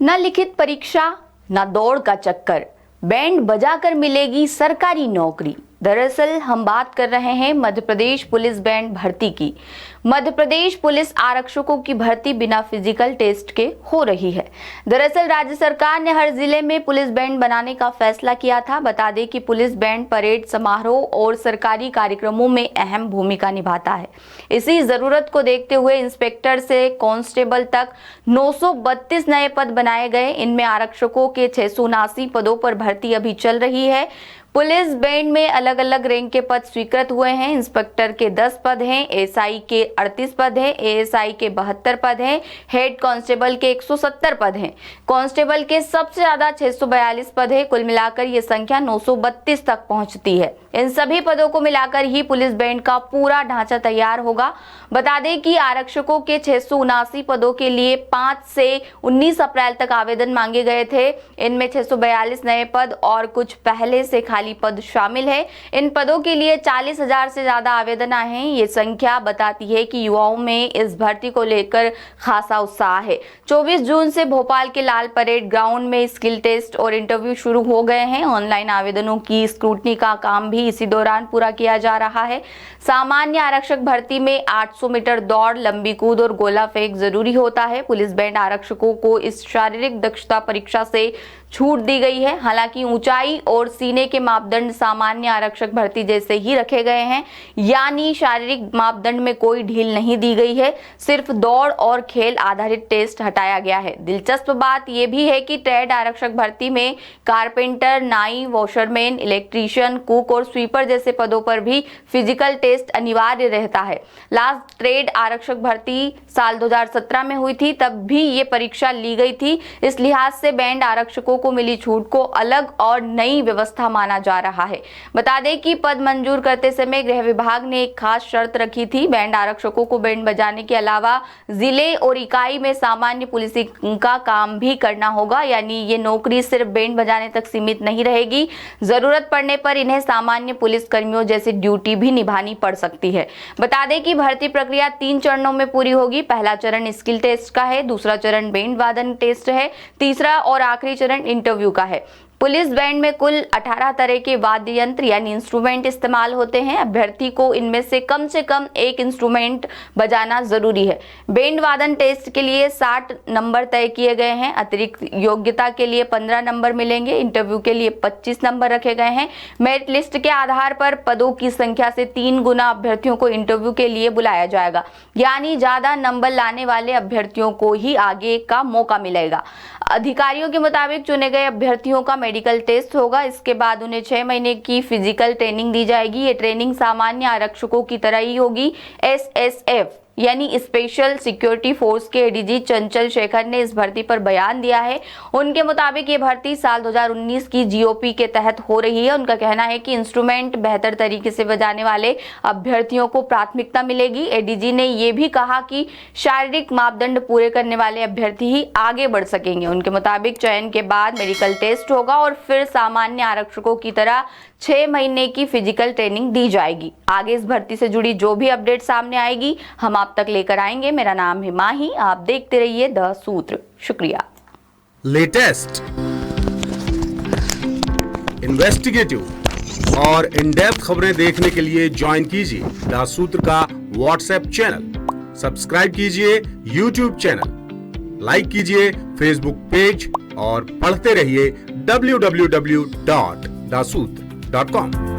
न लिखित परीक्षा न दौड़ का चक्कर, बैंड बजाकर मिलेगी सरकारी नौकरी। दरअसल हम बात कर रहे हैं मध्य प्रदेश पुलिस बैंड भर्ती की। मध्य प्रदेश पुलिस आरक्षकों की भर्ती बिना फिजिकल टेस्ट के हो रही है। दरअसल राज्य सरकार ने हर जिले में पुलिस बैंड बनाने का फैसला किया था। बता दें कि पुलिस बैंड परेड समारोह और सरकारी कार्यक्रमों में अहम भूमिका निभाता है। इसी जरूरत को देखते हुए इंस्पेक्टर से कांस्टेबल तक 932 नए पद बनाए गए। इनमें आरक्षकों के 679 पदों पर भर्ती अभी चल रही है। पुलिस बैंड में अलग अलग रैंक के पद स्वीकृत हुए हैं। इंस्पेक्टर के 10 पद हैं, एसआई के 38 पद हैं, एएसआई के 72 पद हैं, हेड कांस्टेबल के 170 पद हैं, कांस्टेबल के सबसे ज्यादा 642 पद हैं। कुल मिलाकर ये संख्या 932 तक पहुंचती है। इन सभी पदों को मिलाकर ही पुलिस बैंड का पूरा ढांचा तैयार होगा। बता दें कि आरक्षकों के 679 पदों के लिए 5 से 19 अप्रैल तक आवेदन मांगे गए थे। इनमें 642 नए पद और कुछ पहले से खाली पद शामिल है। इन पदों के लिए 40,000 से ज्यादा आवेदन आए हैं। ये संख्या बताती है कि युवाओं में इस भर्ती को लेकर खासा उत्साह है। 24 जून से भोपाल के लाल परेड ग्राउंड में स्किल टेस्ट और इंटरव्यू शुरू हो गए हैं। ऑनलाइन आवेदनों की स्क्रूटनी का काम भी इसी दौरान पूरा किया जा रहा है। सामान्य आरक्षक भर्ती में 800 मीटर दौड़, लंबी कूद और गोला फेंक जरूरी होता है। पुलिस बैंड आरक्षकों को इस शारीरिक दक्षता परीक्षा से छूट दी गई है। हालांकि ऊंचाई और सीने के मापदंड सामान्य आरक्षक भर्ती जैसे ही रखे गए हैं, यानी शारीरिक मापदंड में कोई ढील नहीं दी गई है। सिर्फ दौड़ और खेल आधारित टेस्ट हटाया गया है। दिलचस्प बात यह भी है कि ट्रेड आरक्षक भर्ती में कारपेंटर, नाई, वॉशरमैन, इलेक्ट्रीशियन, कुक और स्वीपर जैसे पदों पर भी फिजिकल टेस्ट अनिवार्य रहता है। लास्ट ट्रेड आरक्षक भर्ती साल 2017 में हुई थी, तब भी ये परीक्षा ली गई थी। इस लिहाज से बैंड आरक्षकों को मिली छूट को अलग और नई व्यवस्था माना जा रहा है। बता दें कि पद मंजूर करते समय गृह विभाग ने एक खास शर्त रखी थी। बैंड आरक्षकों को बैंड बजाने के अलावा जिले और इकाई में सामान्य पुलिसिंग का काम भी करना होगा, यानी ये नौकरी सिर्फ बैंड बजाने तक सीमित नहीं रहेगी। जरूरत पड़ने पर इन्हें सामान्य पुलिस कर्मियों जैसी ड्यूटी भी निभानी पड़ सकती है। बता दें कि भर्ती प्रक्रिया 3 चरणों में पूरी होगी। पहला चरण स्किल टेस्ट का है, दूसरा चरण बैंड वादन टेस्ट है, तीसरा और आखिरी चरण इंटरव्यू का है। पुलिस बैंड में कुल 18 तरह के वाद्य यंत्र यानी इंस्ट्रूमेंट इस्तेमाल होते हैं। अभ्यर्थी को इनमें से कम एक इंस्ट्रूमेंट बजाना जरूरी है। बैंड वादन टेस्ट के लिए 60 नंबर तय किए गए हैं। अतिरिक्त योग्यता के लिए 15 नंबर मिलेंगे। इंटरव्यू के लिए 25 नंबर रखे गए हैं। मेरिट लिस्ट के आधार पर पदों की संख्या से 3 गुना अभ्यर्थियों को इंटरव्यू के लिए बुलाया जाएगा, यानी ज्यादा नंबर लाने वाले अभ्यर्थियों को ही आगे का मौका मिलेगा। अधिकारियों के मुताबिक चुने गए अभ्यर्थियों का मेडिकल टेस्ट होगा। इसके बाद उन्हें 6 महीने की फिजिकल ट्रेनिंग दी जाएगी। ये ट्रेनिंग सामान्य आरक्षकों की तरह ही होगी। एसएसएफ यानी स्पेशल सिक्योरिटी फोर्स के एडीजी चंचल शेखर ने इस भर्ती पर बयान दिया है। उनके मुताबिक ये भर्ती साल 2019 की जीओपी के तहत हो रही है। उनका कहना है कि इंस्ट्रूमेंट बेहतर तरीके से बजाने वाले अभ्यर्थियों को प्राथमिकता मिलेगी। एडीजी ने ये भी कहा कि शारीरिक मापदंड पूरे करने वाले अभ्यर्थी ही आगे बढ़ सकेंगे। उनके मुताबिक चयन के बाद मेडिकल टेस्ट होगा और फिर सामान्य आरक्षकों की तरह 6 महीने की फिजिकल ट्रेनिंग दी जाएगी। आगे इस भर्ती से जुड़ी जो भी अपडेट सामने आएगी हम आप तक लेकर आएंगे। मेरा नाम है माही, आप देखते रहिए द सूत्र। शुक्रिया। लेटेस्ट, इन्वेस्टिगेटिव और इन डेप्थ खबरें देखने के लिए ज्वाइन कीजिए द सूत्र का व्हाट्सएप चैनल, सब्सक्राइब कीजिए यूट्यूब चैनल, लाइक कीजिए फेसबुक पेज और पढ़ते रहिए www.daसूत्र.com।